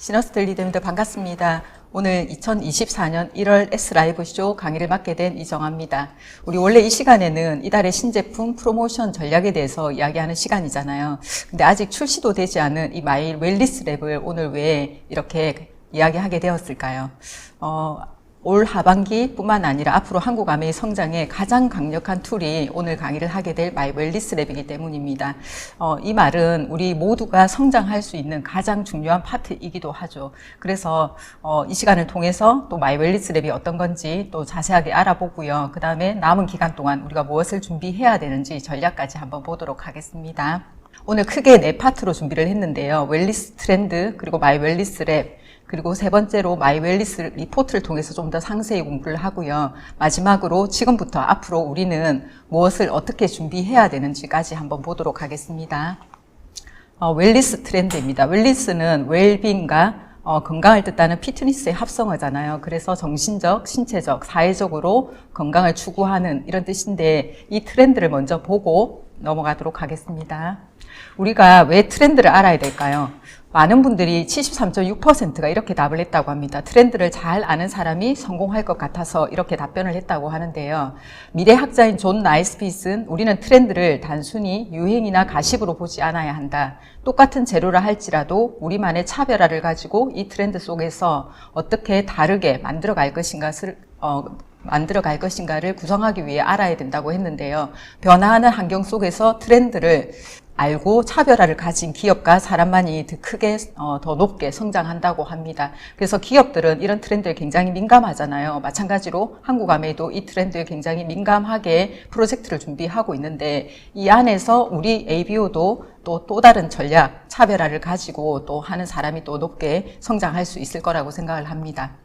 시너스텔리데님들 반갑습니다. 오늘 2024년 1월 S라이브쇼 강의를 맡게 된 이정아입니다. 우리 원래 이 시간에는 이달의 신제품 프로모션 전략에 대해서 이야기하는 시간이잖아요. 근데 아직 출시도 되지 않은 이 마이 웰리스 랩을 오늘 왜 이렇게 이야기하게 되었을까요? 올 하반기 뿐만 아니라 앞으로 한국 아메이 성장에 가장 강력한 툴이 오늘 강의를 하게 될 마이 웰리스 랩이기 때문입니다. 이 말은 우리 모두가 성장할 수 있는 가장 중요한 파트이기도 하죠. 그래서 이 시간을 통해서 또 마이 웰리스 랩이 어떤 건지 또 자세하게 알아보고요. 그 다음에 남은 기간 동안 우리가 무엇을 준비해야 되는지 전략까지 한번 보도록 하겠습니다. 오늘 크게 4파트로 준비를 했는데요. 웰리스 트렌드, 그리고 마이 웰리스 랩, 그리고 세 번째로 마이 웰리스 리포트를 통해서 좀 더 상세히 공부를 하고요. 마지막으로 지금부터 앞으로 우리는 무엇을 어떻게 준비해야 되는지까지 한번 보도록 하겠습니다. 웰리스 트렌드입니다. 웰리스는 웰빙과 건강을 뜻하는 피트니스의 합성어잖아요. 그래서 정신적, 신체적, 사회적으로 건강을 추구하는 이런 뜻인데 이 트렌드를 먼저 보고 넘어가도록 하겠습니다. 우리가 왜 트렌드를 알아야 될까요? 많은 분들이 73.6%가 이렇게 답을 했다고 합니다. 트렌드를 잘 아는 사람이 성공할 것 같아서 이렇게 답변을 했다고 하는데요. 미래학자인 존 나이스핏은 우리는 트렌드를 단순히 유행이나 가십으로 보지 않아야 한다. 똑같은 재료라 할지라도 우리만의 차별화를 가지고 이 트렌드 속에서 어떻게 다르게 만들어갈 것인가를 구성하기 위해 알아야 된다고 했는데요. 변화하는 환경 속에서 트렌드를 알고 차별화를 가진 기업과 사람만이 더 크게, 더 높게 성장한다고 합니다. 그래서 기업들은 이런 트렌드에 굉장히 민감하잖아요. 마찬가지로 한국 아메이도 이 트렌드에 굉장히 민감하게 프로젝트를 준비하고 있는데 이 안에서 우리 ABO도 또 다른 전략, 차별화를 가지고 또 하는 사람이 또 높게 성장할 수 있을 거라고 생각을 합니다.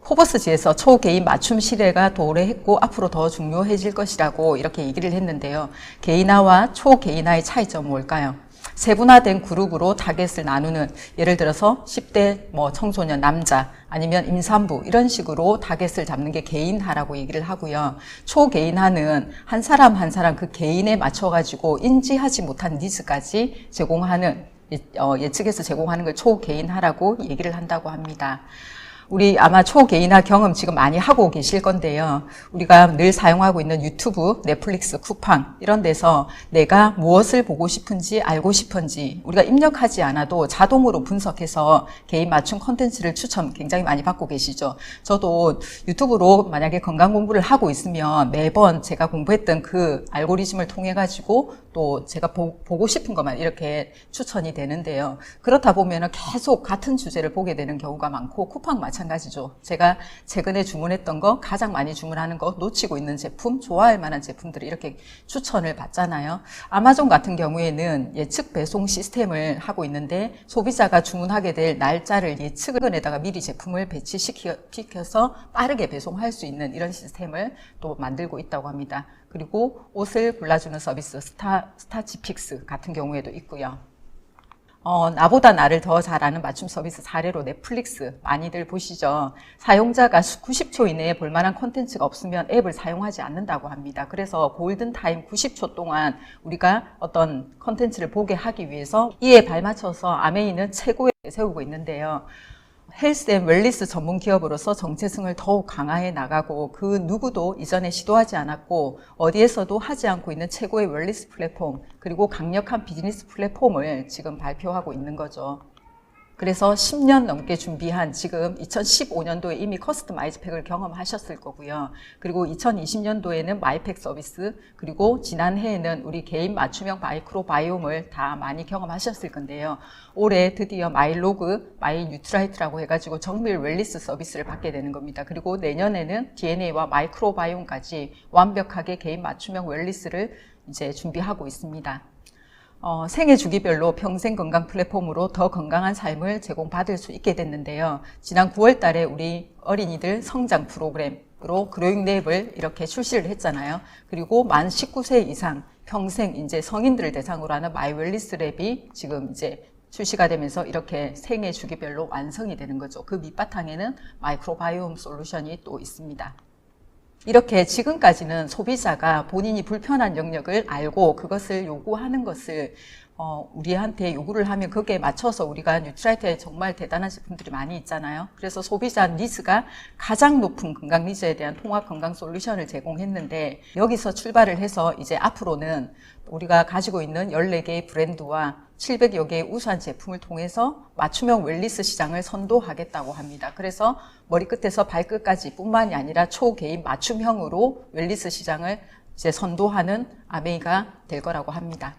포버스지에서 초개인 맞춤 시대가 도래했고 앞으로 더 중요해질 것이라고 이렇게 얘기를 했는데요. 개인화와 초개인화의 차이점은 뭘까요? 세분화된 그룹으로 타겟을 나누는, 예를 들어서 10대 청소년 남자 아니면 임산부 이런 식으로 타겟을 잡는 게 개인화라고 얘기를 하고요. 초개인화는 한 사람 한 사람 그 개인에 맞춰가지고 인지하지 못한 니즈까지 제공하는, 예측해서 제공하는 걸 초개인화라고 얘기를 한다고 합니다. 우리 아마 초개인화 경험 지금 많이 하고 계실 건데요. 우리가 늘 사용하고 있는 유튜브, 넷플릭스, 쿠팡 이런 데서 내가 무엇을 보고 싶은지 알고 싶은지 우리가 입력하지 않아도 자동으로 분석해서 개인 맞춤 콘텐츠를 추천 굉장히 많이 받고 계시죠. 저도 유튜브로 만약에 건강 공부를 하고 있으면 매번 제가 공부했던 그 알고리즘을 통해 가지고 또 제가 보고 싶은 것만 이렇게 추천이 되는데요. 그렇다 보면 계속 같은 주제를 보게 되는 경우가 많고 쿠팡 마찬가지죠. 제가 최근에 주문했던 거, 가장 많이 주문하는 거, 놓치고 있는 제품, 좋아할 만한 제품들을 이렇게 추천을 받잖아요. 아마존 같은 경우에는 예측 배송 시스템을 하고 있는데 소비자가 주문하게 될 날짜를 예측에다가 미리 제품을 배치시켜서 빠르게 배송할 수 있는 이런 시스템을 또 만들고 있다고 합니다. 그리고 옷을 골라주는 서비스 스타치픽스 같은 경우에도 있고요. 나보다 나를 더 잘 아는 맞춤 서비스 사례로 넷플릭스 많이들 보시죠. 사용자가 90초 이내에 볼만한 콘텐츠가 없으면 앱을 사용하지 않는다고 합니다. 그래서 골든타임 90초 동안 우리가 어떤 콘텐츠를 보게 하기 위해서 이에 발맞춰서 아메이는 최고에 세우고 있는데요. 헬스 앤 웰리스 전문 기업으로서 정체성을 더욱 강화해 나가고 그 누구도 이전에 시도하지 않았고 어디에서도 하지 않고 있는 최고의 웰리스 플랫폼 그리고 강력한 비즈니스 플랫폼을 지금 발표하고 있는 거죠. 그래서 10년 넘게 준비한 지금 2015년도에 이미 커스터마이즈 팩을 경험하셨을 거고요. 그리고 2020년도에는 마이팩 서비스, 그리고 지난해에는 우리 개인 맞춤형 마이크로바이옴을 다 많이 경험하셨을 건데요. 올해 드디어 마이로그, 마이뉴트라이트라고 해가지고 정밀 웰리스 서비스를 받게 되는 겁니다. 그리고 내년에는 DNA와 마이크로바이옴까지 완벽하게 개인 맞춤형 웰리스를 이제 준비하고 있습니다. 생애 주기별로 평생 건강 플랫폼으로 더 건강한 삶을 제공받을 수 있게 됐는데요. 지난 9월 달에 우리 어린이들 성장 프로그램으로 그로잉 랩을 이렇게 출시를 했잖아요. 그리고 만 19세 이상 평생 이제 성인들을 대상으로 하는 마이 웰리스 랩이 지금 이제 출시가 되면서 이렇게 생애 주기별로 완성이 되는 거죠. 그 밑바탕에는 마이크로바이옴 솔루션이 또 있습니다. 이렇게 지금까지는 소비자가 본인이 불편한 영역을 알고 그것을 요구하는 것을 우리한테 요구를 하면 거기에 맞춰서 우리가 뉴트라이트에 정말 대단한 제품들이 많이 있잖아요. 그래서 소비자 니즈가 가장 높은 건강 니즈에 대한 통합 건강 솔루션을 제공했는데, 여기서 출발을 해서 이제 앞으로는 우리가 가지고 있는 14개의 브랜드와 700여 개의 우수한 제품을 통해서 맞춤형 웰니스 시장을 선도하겠다고 합니다. 그래서 머리끝에서 발끝까지 뿐만이 아니라 초개인 맞춤형으로 웰니스 시장을 이제 선도하는 아메이가 될 거라고 합니다.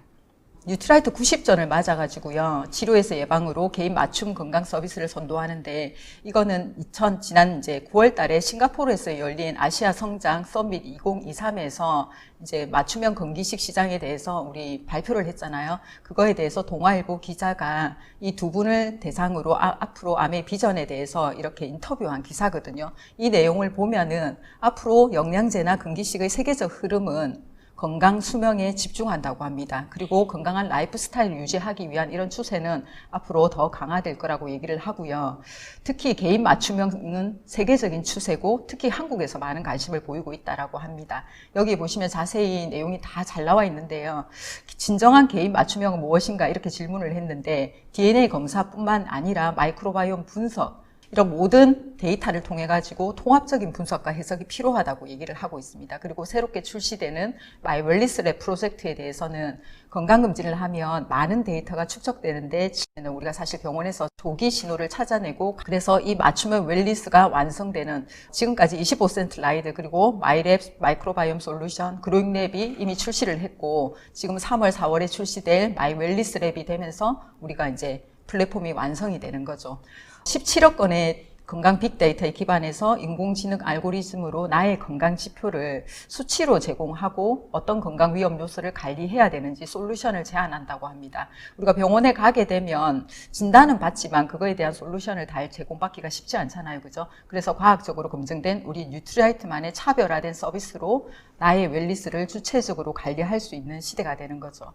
뉴트라이트 90전을 맞아가지고요, 치료에서 예방으로 개인 맞춤 건강 서비스를 선도하는데, 이거는 지난 이제 9월 달에 싱가포르에서 열린 아시아 성장 서밋 2023에서 이제 맞춤형 건기식 시장에 대해서 우리 발표를 했잖아요. 그거에 대해서 동아일보 기자가 이 두 분을 대상으로 앞으로 아메 비전에 대해서 이렇게 인터뷰한 기사거든요. 이 내용을 보면은 앞으로 영양제나 건기식의 세계적 흐름은 건강 수명에 집중한다고 합니다. 그리고 건강한 라이프 스타일을 유지하기 위한 이런 추세는 앞으로 더 강화될 거라고 얘기를 하고요. 특히 개인 맞춤형은 세계적인 추세고 특히 한국에서 많은 관심을 보이고 있다라고 합니다. 여기 보시면 자세히 내용이 다 잘 나와 있는데요. 진정한 개인 맞춤형은 무엇인가 이렇게 질문을 했는데, DNA 검사뿐만 아니라 마이크로바이옴 분석, 이런 모든 데이터를 통해 가지고 통합적인 분석과 해석이 필요하다고 얘기를 하고 있습니다. 그리고 새롭게 출시되는 마이 웰니스 랩 프로젝트에 대해서는 건강검진을 하면 많은 데이터가 축적되는데, 우리가 사실 병원에서 조기 신호를 찾아내고, 그래서 이 맞춤형 웰니스가 완성되는, 지금까지 25% 라이드 그리고 마이랩 마이크로바이옴 솔루션 그로잉랩이 이미 출시를 했고, 지금 3월 4월에 출시될 마이 웰니스 랩이 되면서 우리가 이제 플랫폼이 완성이 되는 거죠. 17억 건의 건강 빅데이터에 기반해서 인공지능 알고리즘으로 나의 건강 지표를 수치로 제공하고 어떤 건강 위험 요소를 관리해야 되는지 솔루션을 제안한다고 합니다. 우리가 병원에 가게 되면 진단은 받지만 그거에 대한 솔루션을 다 제공받기가 쉽지 않잖아요. 그죠? 그래서 과학적으로 검증된 우리 뉴트라이트만의 차별화된 서비스로 나의 웰니스를 주체적으로 관리할 수 있는 시대가 되는 거죠.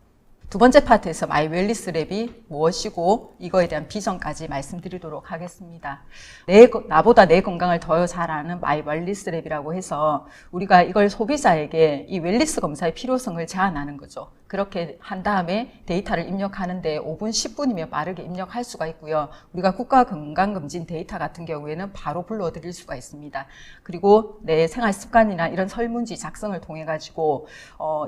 두 번째 파트에서 마이 웰니스 랩이 무엇이고 이거에 대한 비전까지 말씀드리도록 하겠습니다. 나보다 내 건강을 더 잘 아는 마이 웰니스 랩이라고 해서 우리가 이걸 소비자에게 이 웰니스 검사의 필요성을 제안하는 거죠. 그렇게 한 다음에 데이터를 입력하는데 5분, 10분이면 빠르게 입력할 수가 있고요. 우리가 국가건강검진 데이터 같은 경우에는 바로 불러드릴 수가 있습니다. 그리고 내 생활 습관이나 이런 설문지 작성을 통해 가지고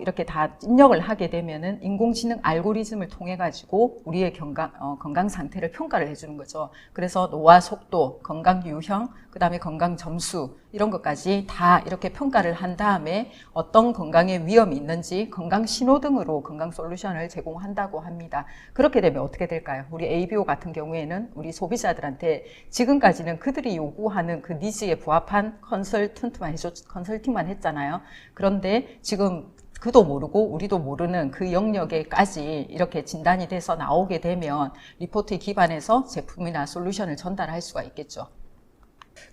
이렇게 다 입력을 하게 되면은 인공지능 알고리즘을 통해 가지고 우리의 건강 상태를 평가를 해주는 거죠. 그래서 노화 속도, 건강 유형, 그 다음에 건강 점수 이런 것까지 다 이렇게 평가를 한 다음에 어떤 건강에 위험이 있는지 건강 신호 등으로 건강 솔루션을 제공한다고 합니다. 그렇게 되면 어떻게 될까요? 우리 ABO 같은 경우에는 우리 소비자들한테 지금까지는 그들이 요구하는 그 니즈에 부합한 컨설팅만 했잖아요. 그런데 지금 그도 모르고 우리도 모르는 그 영역에까지 이렇게 진단이 돼서 나오게 되면 리포트에 기반해서 제품이나 솔루션을 전달할 수가 있겠죠.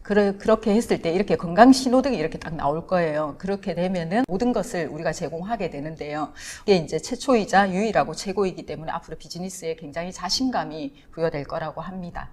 그렇게 했을 때 이렇게 건강 신호등이 이렇게 딱 나올 거예요. 그렇게 되면은 모든 것을 우리가 제공하게 되는데요. 이게 이제 최초이자 유일하고 최고이기 때문에 앞으로 비즈니스에 굉장히 자신감이 부여될 거라고 합니다.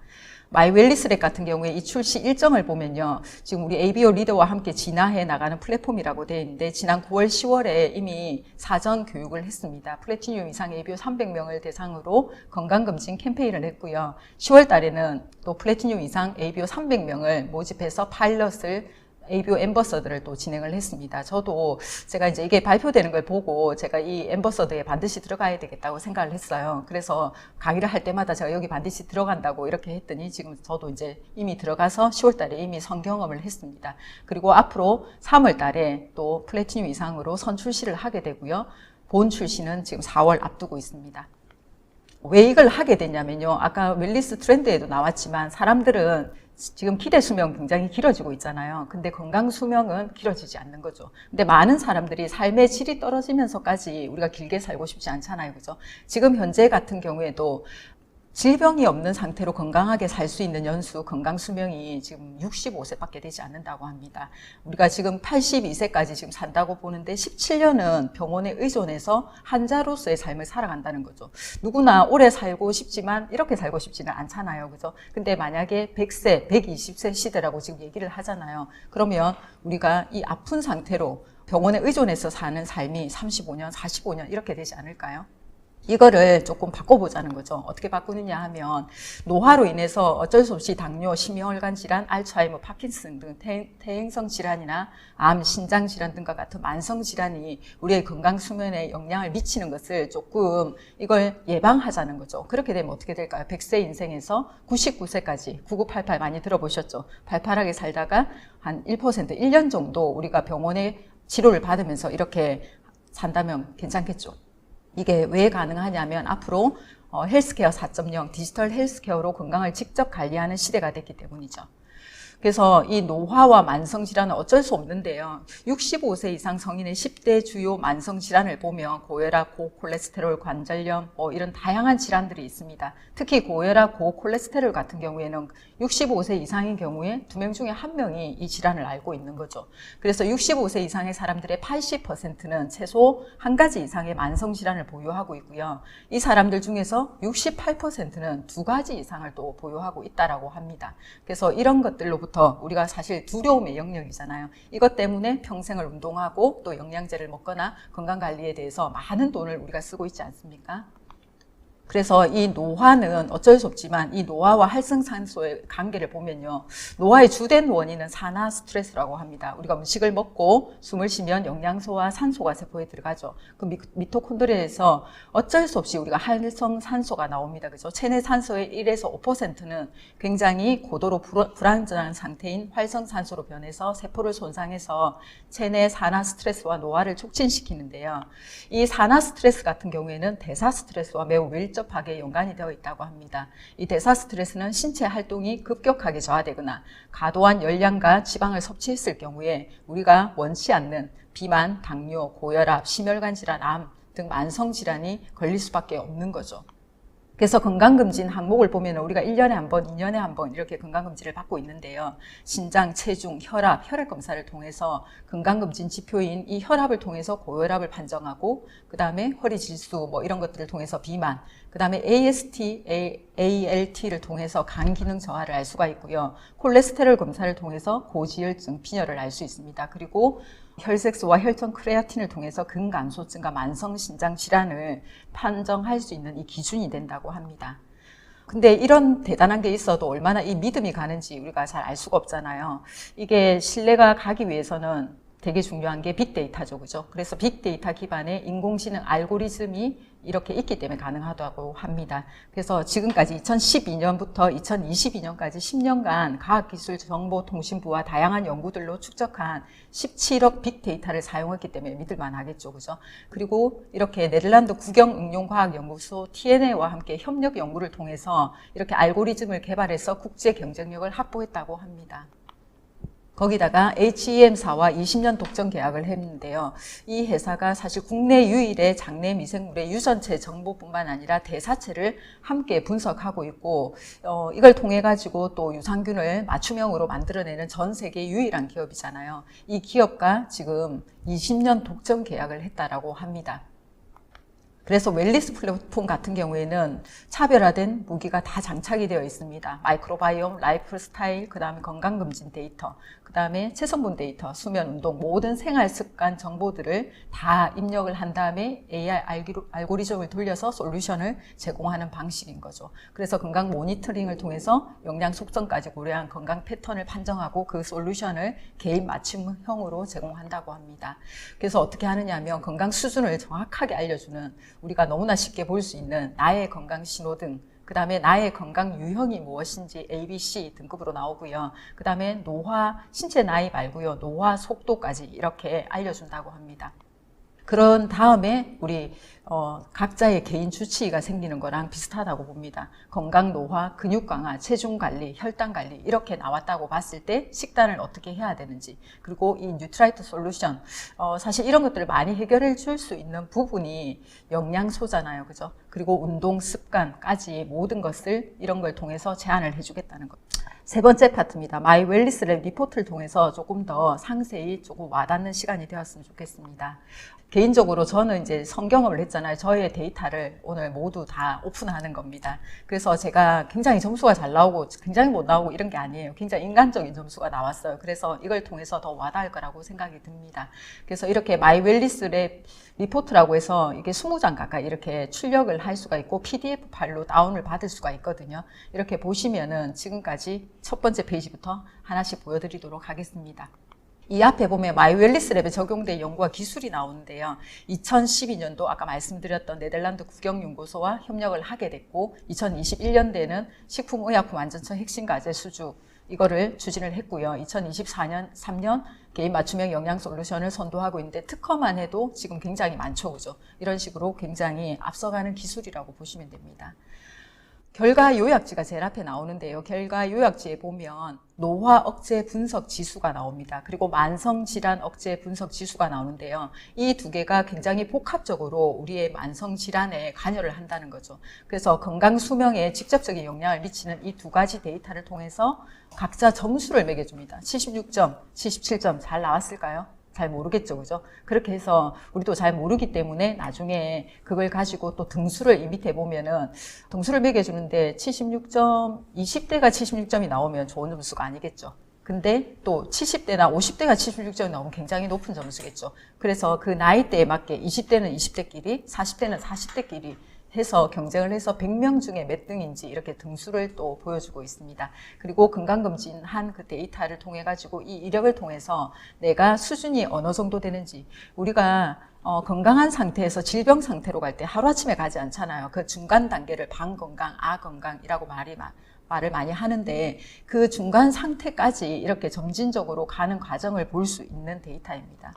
마이 웰니스 랩 같은 경우에 이 출시 일정을 보면요. 지금 우리 ABO 리더와 함께 진화해 나가는 플랫폼이라고 되어 있는데 지난 9월 10월에 이미 사전 교육을 했습니다. 플래티늄 이상 ABO 300명을 대상으로 건강검진 캠페인을 했고요. 10월 달에는 또 플래티늄 이상 ABO 300명을 모집해서 파일럿을 ABO 앰버서더를 또 진행을 했습니다. 저도 제가 이제 이게 발표되는 걸 보고 제가 이 앰버서더에 반드시 들어가야 되겠다고 생각을 했어요. 그래서 강의를 할 때마다 제가 여기 반드시 들어간다고 이렇게 했더니 지금 저도 이제 이미 들어가서 10월 달에 이미 선경험을 했습니다. 그리고 앞으로 3월 달에 또 플래티늄 이상으로 선 출시를 하게 되고요. 본 출시는 지금 4월 앞두고 있습니다. 왜 이걸 하게 됐냐면요. 아까 웰니스 트렌드에도 나왔지만 사람들은 지금 기대 수명 굉장히 길어지고 있잖아요. 근데 건강 수명은 길어지지 않는 거죠. 근데 많은 사람들이 삶의 질이 떨어지면서까지 우리가 길게 살고 싶지 않잖아요. 그죠? 지금 현재 같은 경우에도 질병이 없는 상태로 건강하게 살 수 있는 연수, 건강 수명이 지금 65세밖에 되지 않는다고 합니다. 우리가 지금 82세까지 지금 산다고 보는데 17년은 병원에 의존해서 환자로서의 삶을 살아간다는 거죠. 누구나 오래 살고 싶지만 이렇게 살고 싶지는 않잖아요. 그죠? 근데 만약에 100세, 120세 시대라고 지금 얘기를 하잖아요. 그러면 우리가 이 아픈 상태로 병원에 의존해서 사는 삶이 35년, 45년 이렇게 되지 않을까요? 이거를 조금 바꿔보자는 거죠. 어떻게 바꾸느냐 하면 노화로 인해서 어쩔 수 없이 당뇨, 심혈관 질환, 알츠하이머, 파킨슨 등 퇴행성 질환이나 암, 신장 질환 등과 같은 만성 질환이 우리의 건강 수면에 영향을 미치는 것을 조금 이걸 예방하자는 거죠. 그렇게 되면 어떻게 될까요? 100세 인생에서 99세까지 9988 많이 들어보셨죠? 팔팔하게 살다가 한 1%, 1년 정도 우리가 병원에 치료를 받으면서 이렇게 산다면 괜찮겠죠. 이게 왜 가능하냐면 앞으로 헬스케어 4.0 디지털 헬스케어로 건강을 직접 관리하는 시대가 됐기 때문이죠. 그래서 이 노화와 만성질환은 어쩔 수 없는데요. 65세 이상 성인의 10대 주요 만성질환을 보면 고혈압, 고콜레스테롤, 관절염 이런 다양한 질환들이 있습니다. 특히 고혈압, 고콜레스테롤 같은 경우에는 65세 이상인 경우에 2명 중에 1명이 이 질환을 알고 있는 거죠. 그래서 65세 이상의 사람들의 80%는 최소 한 가지 이상의 만성질환을 보유하고 있고요. 이 사람들 중에서 68%는 2가지 이상을 또 보유하고 있다라고 합니다. 그래서 이런 것들로부터 우리가 사실 두려움의 영역이잖아요. 이것 때문에 평생을 운동하고 또 영양제를 먹거나 건강관리에 대해서 많은 돈을 우리가 쓰고 있지 않습니까? 그래서 이 노화는 어쩔 수 없지만 이 노화와 활성산소의 관계를 보면요. 노화의 주된 원인은 산화 스트레스라고 합니다. 우리가 음식을 먹고 숨을 쉬면 영양소와 산소가 세포에 들어가죠. 그 미토콘드리아에서 어쩔 수 없이 우리가 활성산소가 나옵니다. 그죠? 체내 산소의 1에서 5%는 굉장히 고도로 불안정한 상태인 활성산소로 변해서 세포를 손상해서 체내 산화 스트레스와 노화를 촉진시키는데요. 이 산화 스트레스 같은 경우에는 대사 스트레스와 매우 밀접하게 연관이 되어 있다고 합니다. 이 대사 스트레스는 신체 활동이 급격하게 저하되거나 과도한 열량과 지방을 섭취했을 경우에 우리가 원치 않는 비만, 당뇨, 고혈압, 심혈관 질환, 암 등 만성 질환이 걸릴 수밖에 없는 거죠. 그래서 건강검진 항목을 보면 우리가 1년에 한 번, 2년에 한 번 이렇게 건강검진을 받고 있는데요. 신장, 체중, 혈압 검사를 통해서 건강검진 지표인 이 혈압을 통해서 고혈압을 판정하고 그 다음에 허리질수 이런 것들을 통해서 비만, 그 다음에 AST, ALT를 통해서 간 기능 저하를 알 수가 있고요. 콜레스테롤 검사를 통해서 고지혈증, 빈혈을 알 수 있습니다. 그리고 혈색소와 혈전 크레아틴을 통해서 근감소증과 만성신장 질환을 판정할 수 있는 이 기준이 된다고 합니다. 근데 이런 대단한 게 있어도 얼마나 이 믿음이 가는지 우리가 잘 알 수가 없잖아요. 이게 신뢰가 가기 위해서는 되게 중요한 게 빅데이터죠. 그죠? 그래서 빅데이터 기반의 인공지능 알고리즘이 이렇게 있기 때문에 가능하다고 합니다. 그래서 지금까지 2012년부터 2022년까지 10년간 과학기술정보통신부와 다양한 연구들로 축적한 17억 빅데이터를 사용했기 때문에 믿을만 하겠죠. 그죠? 그리고 이렇게 네덜란드 국영응용과학연구소 TNA와 함께 협력 연구를 통해서 이렇게 알고리즘을 개발해서 국제 경쟁력을 확보했다고 합니다. 거기다가 HEM사와 20년 독점 계약을 했는데요. 이 회사가 사실 국내 유일의 장내 미생물의 유전체 정보뿐만 아니라 대사체를 함께 분석하고 있고 이걸 통해 가지고 또 유산균을 맞춤형으로 만들어내는 전 세계 유일한 기업이잖아요. 이 기업과 지금 20년 독점 계약을 했다라고 합니다. 그래서 웰리스 플랫폼 같은 경우에는 차별화된 무기가 다 장착이 되어 있습니다. 마이크로바이옴, 라이프 스타일, 그 다음에 건강검진 데이터, 그 다음에 체성분 데이터, 수면, 운동, 모든 생활 습관 정보들을 다 입력을 한 다음에 AI 알고리즘을 돌려서 솔루션을 제공하는 방식인 거죠. 그래서 건강 모니터링을 통해서 영양 속성까지 고려한 건강 패턴을 판정하고 그 솔루션을 개인 맞춤형으로 제공한다고 합니다. 그래서 어떻게 하느냐 하면 건강 수준을 정확하게 알려주는 우리가 너무나 쉽게 볼 수 있는 나의 건강 신호등, 그 다음에 나의 건강 유형이 무엇인지 ABC 등급으로 나오고요. 그 다음에 노화, 신체 나이 말고요. 노화 속도까지 이렇게 알려준다고 합니다. 그런 다음에 우리 각자의 개인 주치의가 생기는 거랑 비슷하다고 봅니다. 건강, 노화, 근육 강화, 체중 관리, 혈당 관리 이렇게 나왔다고 봤을 때 식단을 어떻게 해야 되는지, 그리고 이 뉴트라이트 솔루션 사실 이런 것들을 많이 해결해 줄 수 있는 부분이 영양소잖아요. 그죠? 그리고 운동 습관까지 모든 것을 이런 걸 통해서 제안을 해주겠다는 것. 세 번째 파트입니다. 마이 웰리스랩 리포트를 통해서 조금 더 상세히 조금 와닿는 시간이 되었으면 좋겠습니다. 개인적으로 저는 이제 성경험을 했잖아요. 저의 데이터를 오늘 모두 다 오픈하는 겁니다. 그래서 제가 굉장히 점수가 잘 나오고 굉장히 못 나오고 이런 게 아니에요. 굉장히 인간적인 점수가 나왔어요. 그래서 이걸 통해서 더 와닿을 거라고 생각이 듭니다. 그래서 이렇게 마이 웰리스랩 리포트라고 해서 이게 20장 가까이 이렇게 출력을 할 수가 있고 PDF 파일로 다운을 받을 수가 있거든요. 이렇게 보시면은 지금까지 첫 번째 페이지부터 하나씩 보여드리도록 하겠습니다. 이 앞에 보면 마이 웰리스랩에 적용된 연구와 기술이 나오는데요. 2012년도 아까 말씀드렸던 네덜란드 국영연구소와 협력을 하게 됐고 2021년대에는 식품의약품안전처 핵심과제 수주 이거를 추진을 했고요. 2024년 3년 개인 맞춤형 영양 솔루션을 선도하고 있는데 특허만 해도 지금 굉장히 많죠. 그죠? 이런 식으로 굉장히 앞서가는 기술이라고 보시면 됩니다. 결과 요약지가 제일 앞에 나오는데요. 결과 요약지에 보면 노화 억제 분석 지수가 나옵니다. 그리고 만성 질환 억제 분석 지수가 나오는데요. 이 두 개가 굉장히 복합적으로 우리의 만성 질환에 관여를 한다는 거죠. 그래서 건강 수명에 직접적인 영향을 미치는 이 두 가지 데이터를 통해서 각자 점수를 매겨줍니다. 76점, 77점 잘 나왔을까요? 잘 모르겠죠. 그죠? 그렇게 해서 우리도 잘 모르기 때문에 나중에 그걸 가지고 또 등수를 이 밑에 보면은 등수를 매겨주는데 76점, 20대가 76점이 나오면 좋은 점수가 아니겠죠. 근데 또 70대나 50대가 76점이 나오면 굉장히 높은 점수겠죠. 그래서 그 나이대에 맞게 20대는 20대끼리, 40대는 40대끼리 해서 경쟁을 해서 100명 중에 몇 등인지 이렇게 등수를 또 보여주고 있습니다. 그리고 건강검진한 그 데이터를 통해 가지고 이 이력을 통해서 내가 수준이 어느 정도 되는지 우리가 건강한 상태에서 질병 상태로 갈 때 하루아침에 가지 않잖아요. 그 중간 단계를 반건강, 아건강이라고 말을 많이 하는데 그 중간 상태까지 이렇게 점진적으로 가는 과정을 볼 수 있는 데이터입니다.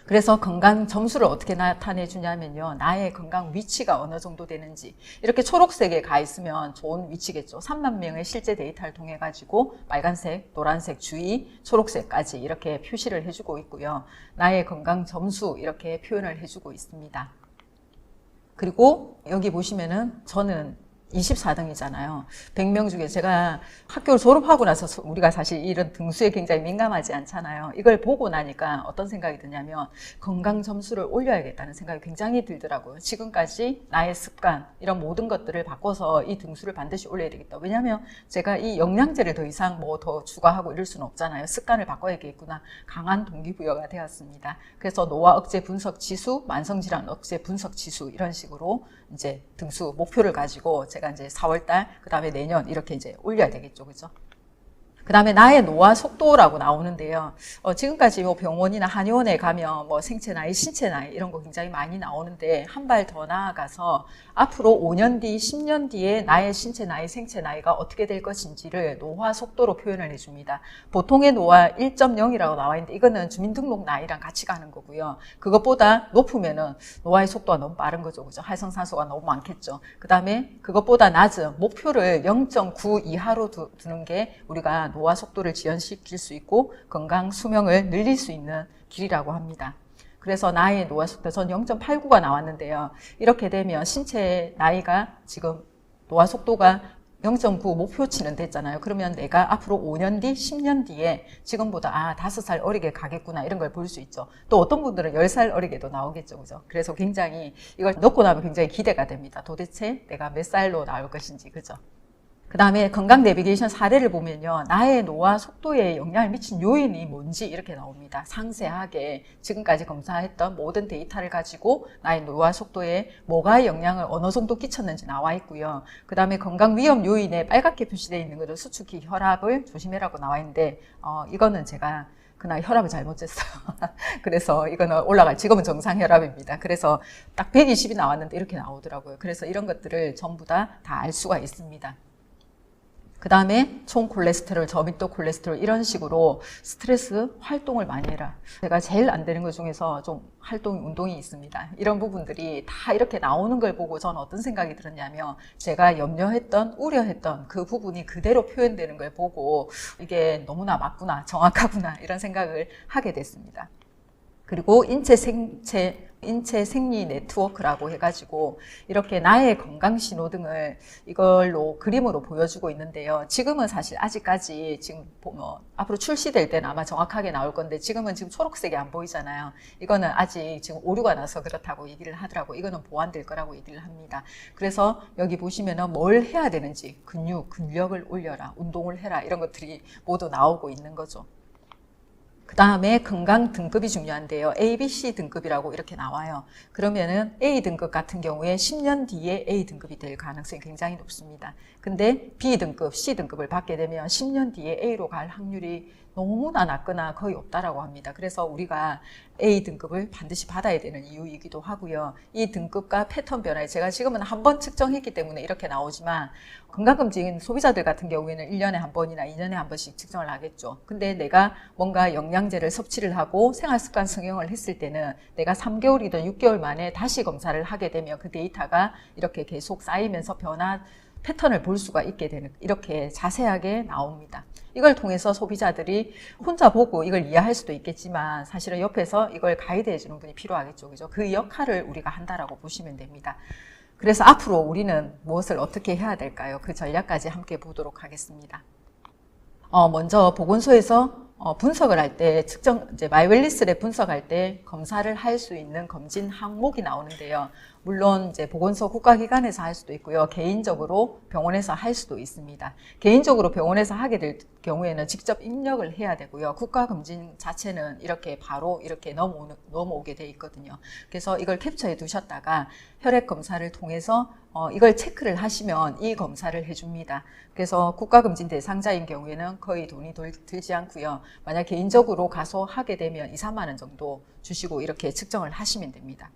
그래서 건강 점수를 어떻게 나타내 주냐면요. 나의 건강 위치가 어느 정도 되는지 이렇게 초록색에 가 있으면 좋은 위치겠죠. 3만 명의 실제 데이터를 통해 가지고 빨간색, 노란색, 주의, 초록색까지 이렇게 표시를 해주고 있고요. 나의 건강 점수 이렇게 표현을 해주고 있습니다. 그리고 여기 보시면은 저는 24등이잖아요. 100명 중에 제가 학교를 졸업하고 나서 우리가 사실 이런 등수에 굉장히 민감하지 않잖아요. 이걸 보고 나니까 어떤 생각이 드냐면 건강 점수를 올려야겠다는 생각이 굉장히 들더라고요. 지금까지 나의 습관 이런 모든 것들을 바꿔서 이 등수를 반드시 올려야 되겠다. 왜냐하면 제가 이 영양제를 더 이상 뭐 더 추가하고 이럴 수는 없잖아요. 습관을 바꿔야겠구나. 강한 동기부여가 되었습니다. 그래서 노화 억제 분석 지수, 만성질환 억제 분석 지수 이런 식으로 이제 등수 목표를 가지고 제가 이제 4월달, 그 다음에 내년 이렇게 이제 올려야 되겠죠. 그죠? 그 다음에 나의 노화 속도라고 나오는데요. 지금까지 뭐 병원이나 한의원에 가면 뭐 생체 나이, 신체 나이 이런 거 굉장히 많이 나오는데 한 발 더 나아가서 앞으로 5년 뒤, 10년 뒤에 나의 신체 나이, 생체 나이가 어떻게 될 것인지를 노화 속도로 표현을 해줍니다. 보통의 노화 1.0이라고 나와 있는데 이거는 주민등록 나이랑 같이 가는 거고요. 그것보다 높으면은 노화의 속도가 너무 빠른 거죠. 그죠? 활성산소가 너무 많겠죠. 그 다음에 그것보다 낮은 목표를 0.9 이하로 두는 게 우리가 노화 속도를 지연시킬 수 있고 건강 수명을 늘릴 수 있는 길이라고 합니다. 그래서 나의 노화 속도 전 0.89가 나왔는데요. 이렇게 되면 신체 나이가 지금 노화 속도가 0.9 목표치는 됐잖아요. 그러면 내가 앞으로 5년 뒤, 10년 뒤에 지금보다 5살 어리게 가겠구나 이런 걸 볼 수 있죠. 또 어떤 분들은 10살 어리게도 나오겠죠. 그죠? 그래서 굉장히 이걸 넣고 나면 굉장히 기대가 됩니다. 도대체 내가 몇 살로 나올 것인지. 그죠? 그 다음에 건강 내비게이션 사례를 보면요. 나의 노화 속도에 영향을 미친 요인이 뭔지 이렇게 나옵니다. 상세하게 지금까지 검사했던 모든 데이터를 가지고 나의 노화 속도에 뭐가 영향을 어느 정도 끼쳤는지 나와 있고요. 그 다음에 건강 위험 요인에 빨갛게 표시되어 있는 거죠. 수축기 혈압을 조심해라고 나와 있는데 이거는 제가 그날 혈압을 잘못 쟀어요. 그래서 이거는 지금은 정상 혈압입니다. 그래서 딱 120이 나왔는데 이렇게 나오더라고요. 그래서 이런 것들을 전부 다 알 수가 있습니다. 그 다음에 총 콜레스테롤, 저밀도 콜레스테롤 이런 식으로 스트레스 활동을 많이 해라. 제가 제일 안 되는 것 중에서 좀 운동이 있습니다. 이런 부분들이 다 이렇게 나오는 걸 보고 저는 어떤 생각이 들었냐면 제가 염려했던, 우려했던 그 부분이 그대로 표현되는 걸 보고 이게 너무나 맞구나, 정확하구나 이런 생각을 하게 됐습니다. 그리고 인체 생리 네트워크라고 해가지고 이렇게 나의 건강 신호등을 이걸로 그림으로 보여주고 있는데요. 지금은 사실 아직까지 지금 앞으로 출시될 때는 아마 정확하게 나올 건데 지금은 지금 초록색이 안 보이잖아요. 이거는 아직 지금 오류가 나서 그렇다고 얘기를 하더라고. 이거는 보완될 거라고 얘기를 합니다. 그래서 여기 보시면은 뭘 해야 되는지 근력을 올려라, 운동을 해라 이런 것들이 모두 나오고 있는 거죠. 그 다음에 건강 등급이 중요한데요. A, B, C 등급이라고 이렇게 나와요. 그러면은 A 등급 같은 경우에 10년 뒤에 A 등급이 될 가능성이 굉장히 높습니다. 근데 B 등급, C 등급을 받게 되면 10년 뒤에 A로 갈 확률이 너무나 낮거나 거의 없다라고 합니다. 그래서 우리가 A 등급을 반드시 받아야 되는 이유이기도 하고요. 이 등급과 패턴 변화에 제가 지금은 한 번 측정했기 때문에 이렇게 나오지만 건강검진 소비자들 같은 경우에는 1년에 한 번이나 2년에 한 번씩 측정을 하겠죠. 근데 내가 뭔가 영양제를 섭취를 하고 생활습관 성형을 했을 때는 내가 3개월이든 6개월 만에 다시 검사를 하게 되면 그 데이터가 이렇게 계속 쌓이면서 패턴을 볼 수가 있게 되는, 이렇게 자세하게 나옵니다. 이걸 통해서 소비자들이 혼자 보고 이걸 이해할 수도 있겠지만 사실은 옆에서 이걸 가이드해 주는 분이 필요하겠죠. 그죠? 그 역할을 우리가 한다라고 보시면 됩니다. 그래서 앞으로 우리는 무엇을 어떻게 해야 될까요? 그 전략까지 함께 보도록 하겠습니다. 먼저 보건소에서 분석을 할 때 이제 마이웰리스랩 분석할 때 검사를 할 수 있는 검진 항목이 나오는데요. 물론 이제 보건소 국가기관에서 할 수도 있고요. 개인적으로 병원에서 할 수도 있습니다. 개인적으로 병원에서 하게 될 경우에는 직접 입력을 해야 되고요. 국가검진 자체는 이렇게 바로 이렇게 넘어오게 돼 있거든요. 그래서 이걸 캡처해 두셨다가 혈액 검사를 통해서 이걸 체크를 하시면 이 검사를 해줍니다. 그래서 국가검진 대상자인 경우에는 거의 돈이 들지 않고요. 만약 개인적으로 가서 하게 되면 2, 3만 원 정도 주시고 이렇게 측정을 하시면 됩니다.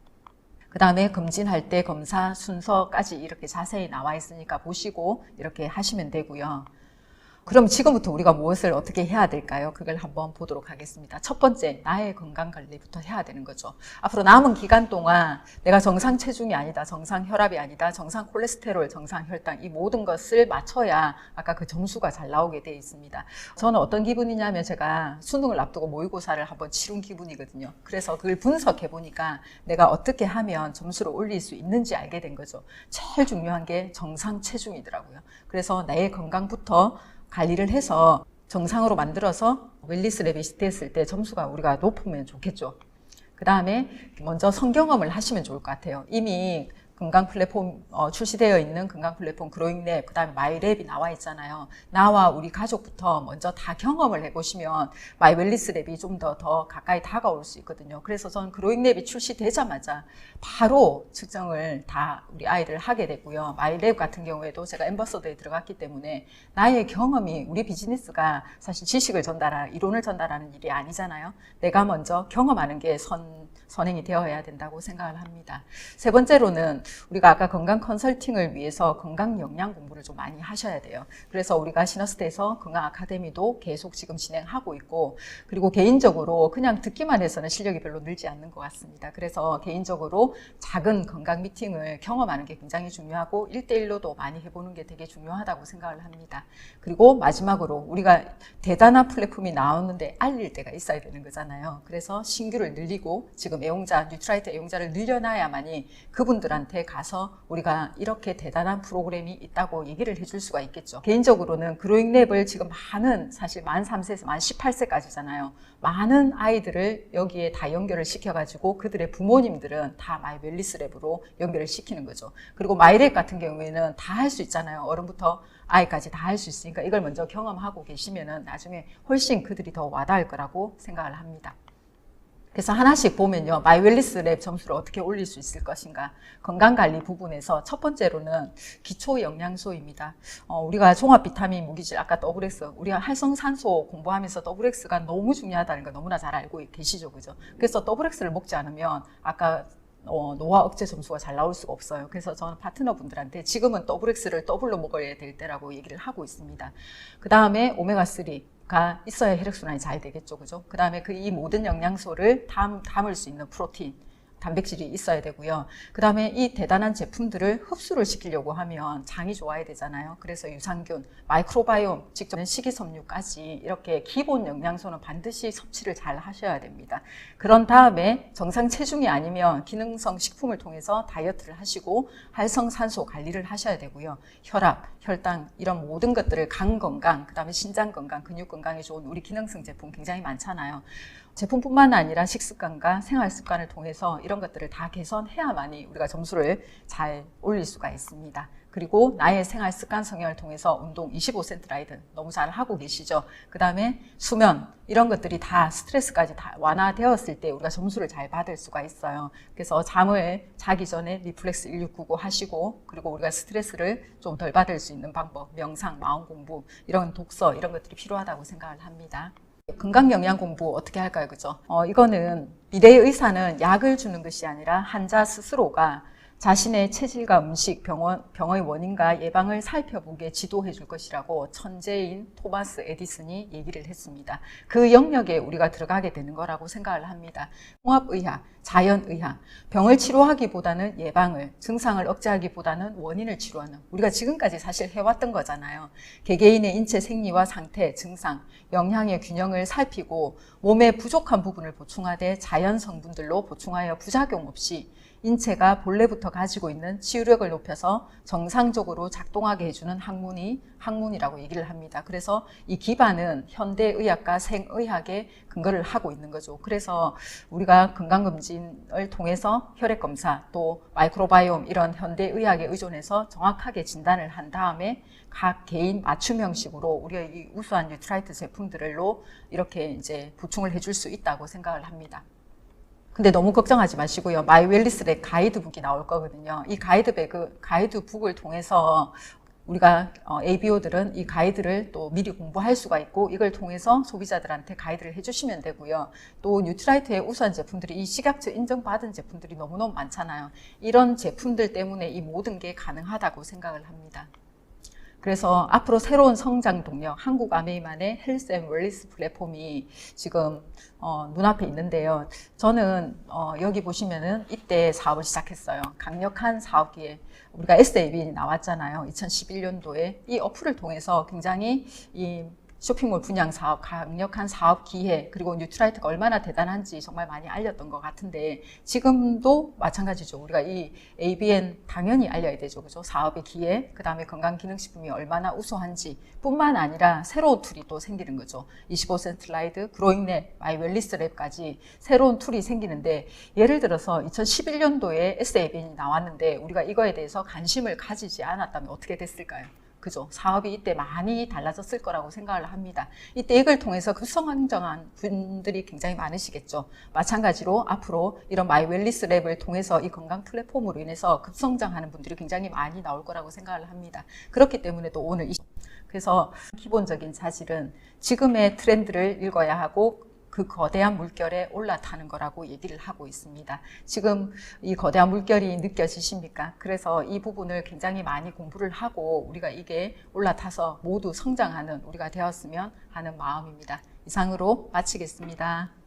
그 다음에 검진할 때 검사 순서까지 이렇게 자세히 나와 있으니까 보시고 이렇게 하시면 되고요. 그럼 지금부터 우리가 무엇을 어떻게 해야 될까요? 그걸 한번 보도록 하겠습니다. 첫 번째, 나의 건강관리부터 해야 되는 거죠. 앞으로 남은 기간 동안 내가 정상 체중이 아니다, 정상 혈압이 아니다, 정상 콜레스테롤, 정상 혈당 이 모든 것을 맞춰야 아까 그 점수가 잘 나오게 돼 있습니다. 저는 어떤 기분이냐면 제가 수능을 앞두고 모의고사를 한번 치룬 기분이거든요. 그래서 그걸 분석해 보니까 내가 어떻게 하면 점수를 올릴 수 있는지 알게 된 거죠. 제일 중요한 게 정상 체중이더라고요. 그래서 나의 건강부터 관리를 해서 정상으로 만들어서 웰리스랩이 됐을 때 점수가 우리가 높으면 좋겠죠. 그 다음에 먼저 성경험을 하시면 좋을 것 같아요. 이미 건강 플랫폼 출시되어 있는 건강 플랫폼 그로잉랩, 그 다음에 마이랩이 나와 있잖아요. 나와 우리 가족부터 먼저 다 경험을 해보시면 마이웰리스랩이 좀 더 가까이 다가올 수 있거든요. 그래서 저는 그로잉랩이 출시되자마자 바로 측정을 다 우리 아이들 하게 됐고요. 마이랩 같은 경우에도 제가 앰버서더에 들어갔기 때문에 나의 경험이, 우리 비즈니스가 사실 지식을 이론을 전달하는 일이 아니잖아요. 내가 먼저 경험하는 게 선행이 되어야 된다고 생각을 합니다. 세 번째로는 우리가 아까 건강 컨설팅을 위해서 건강 영양 공부를 좀 많이 하셔야 돼요. 그래서 우리가 시너스트에서 건강 아카데미도 계속 지금 진행하고 있고, 그리고 개인적으로 그냥 듣기만 해서는 실력이 별로 늘지 않는 것 같습니다. 그래서 개인적으로 작은 건강 미팅을 경험하는 게 굉장히 중요하고 1대1로도 많이 해보는 게 되게 중요하다고 생각을 합니다. 그리고 마지막으로 우리가 대단한 플랫폼이 나오는데 알릴 때가 있어야 되는 거잖아요. 그래서 신규를 늘리고 지금 뉴트라이트 애용자를 늘려놔야만이 그분들한테 가서 우리가 이렇게 대단한 프로그램이 있다고 얘기를 해줄 수가 있겠죠. 개인적으로는 그로잉랩을 지금 사실 만 3세에서 만 18세까지잖아요. 많은 아이들을 여기에 다 연결을 시켜가지고 그들의 부모님들은 다 마이웰리스랩으로 연결을 시키는 거죠. 그리고 마이랩 같은 경우에는 다 할 수 있잖아요. 어른부터 아이까지 다 할 수 있으니까 이걸 먼저 경험하고 계시면은 나중에 훨씬 그들이 더 와닿을 거라고 생각을 합니다. 그래서 하나씩 보면요. 마이웰리스랩 점수를 어떻게 올릴 수 있을 것인가. 건강관리 부분에서 첫 번째로는 기초영양소입니다. 우리가 종합비타민, 무기질, 아까 WX, 우리가 활성산소 공부하면서 WX가 너무 중요하다는 거 너무나 잘 알고 계시죠. 그죠? 그래서 WX를 먹지 않으면 아까 노화 억제 점수가 잘 나올 수가 없어요. 그래서 저는 파트너분들한테 지금은 WX를 더블로 먹어야 될 때라고 얘기를 하고 있습니다. 그 다음에 오메가3가 있어야 혈액순환이 잘 되겠죠. 그죠? 그 다음에 이 모든 영양소를 담을 수 있는 프로틴, 단백질이 있어야 되고요. 그 다음에 이 대단한 제품들을 흡수를 시키려고 하면 장이 좋아야 되잖아요. 그래서 유산균, 마이크로바이옴, 직접 식이섬유까지 이렇게 기본 영양소는 반드시 섭취를 잘 하셔야 됩니다. 그런 다음에 정상 체중이 아니면 기능성 식품을 통해서 다이어트를 하시고 활성산소 관리를 하셔야 되고요. 혈압, 혈당 이런 모든 것들을 간 건강, 그 다음에 신장 건강, 근육 건강에 좋은 우리 기능성 제품 굉장히 많잖아요. 제품뿐만 아니라 식습관과 생활습관을 통해서 이런 것들을 다 개선해야만이 우리가 점수를 잘 올릴 수가 있습니다. 그리고 나의 생활습관 성향을 통해서 운동 25센트 라이드 너무 잘 하고 계시죠. 그 다음에 수면 이런 것들이 다 스트레스까지 다 완화되었을 때 우리가 점수를 잘 받을 수가 있어요. 그래서 잠을 자기 전에 리플렉스 1699 하시고 그리고 우리가 스트레스를 좀 덜 받을 수 있는 방법, 명상, 마음 공부 이런 독서 이런 것들이 필요하다고 생각을 합니다. 건강 영양 공부 어떻게 할까요? 그죠? 이거는 미래의 의사는 약을 주는 것이 아니라 환자 스스로가 자신의 체질과 음식, 병의 원인과 예방을 살펴보게 지도해 줄 것이라고 천재인 토마스 에디슨이 얘기를 했습니다. 그 영역에 우리가 들어가게 되는 거라고 생각을 합니다. 통합의학, 자연의학, 병을 치료하기보다는 예방을, 증상을 억제하기보다는 원인을 치료하는 우리가 지금까지 사실 해왔던 거잖아요. 개개인의 인체 생리와 상태, 증상, 영양의 균형을 살피고 몸의 부족한 부분을 보충하되 자연 성분들로 보충하여 부작용 없이 인체가 본래부터 가지고 있는 치유력을 높여서 정상적으로 작동하게 해주는 학문이 학문이라고 얘기를 합니다. 그래서 이 기반은 현대의학과 생의학에 근거를 하고 있는 거죠. 그래서 우리가 건강검진을 통해서 혈액검사 또 마이크로바이옴 이런 현대의학에 의존해서 정확하게 진단을 한 다음에 각 개인 맞춤 형식으로 우리가 이 우수한 뉴트라이트 제품들로 이렇게 이제 보충을 해줄 수 있다고 생각을 합니다. 근데 너무 걱정하지 마시고요. 마이 웰리스랩 가이드북이 나올 거거든요. 이 가이드북을 통해서 우리가 ABO들은 이 가이드를 또 미리 공부할 수가 있고 이걸 통해서 소비자들한테 가이드를 해주시면 되고요. 또 뉴트라이트의 우수한 제품들이 이 식약처 인정받은 제품들이 너무너무 많잖아요. 이런 제품들 때문에 이 모든 게 가능하다고 생각을 합니다. 그래서 앞으로 새로운 성장 동력, 한국 아메이만의 헬스 앤 웰리스 플랫폼이 지금 눈앞에 있는데요. 저는 여기 보시면은 이때 사업을 시작했어요. 강력한 사업기회. 우리가 SAB 나왔잖아요. 2011년도에 이 어플을 통해서 굉장히 이 쇼핑몰 분양 사업, 강력한 사업 기회, 그리고 뉴트라이트가 얼마나 대단한지 정말 많이 알렸던 것 같은데 지금도 마찬가지죠. 우리가 이 ABN 당연히 알려야 되죠. 그죠? 사업의 기회, 그 다음에 건강기능식품이 얼마나 우수한지 뿐만 아니라 새로운 툴이 또 생기는 거죠. 25센트 라이드, 그로잉랩, 마이 웰리스 랩까지 새로운 툴이 생기는데 예를 들어서 2011년도에 SABN이 나왔는데 우리가 이거에 대해서 관심을 가지지 않았다면 어떻게 됐을까요? 그죠? 사업이 이때 많이 달라졌을 거라고 생각을 합니다. 이때 이걸 통해서 급성장한 분들이 굉장히 많으시겠죠. 마찬가지로 앞으로 이런 마이 웰리스 랩을 통해서 이 건강 플랫폼으로 인해서 급성장하는 분들이 굉장히 많이 나올 거라고 생각을 합니다. 그렇기 때문에 또 오늘 그래서 기본적인 사실은 지금의 트렌드를 읽어야 하고 그 거대한 물결에 올라타는 거라고 얘기를 하고 있습니다. 지금 이 거대한 물결이 느껴지십니까? 그래서 이 부분을 굉장히 많이 공부를 하고 우리가 이게 올라타서 모두 성장하는 우리가 되었으면 하는 마음입니다. 이상으로 마치겠습니다.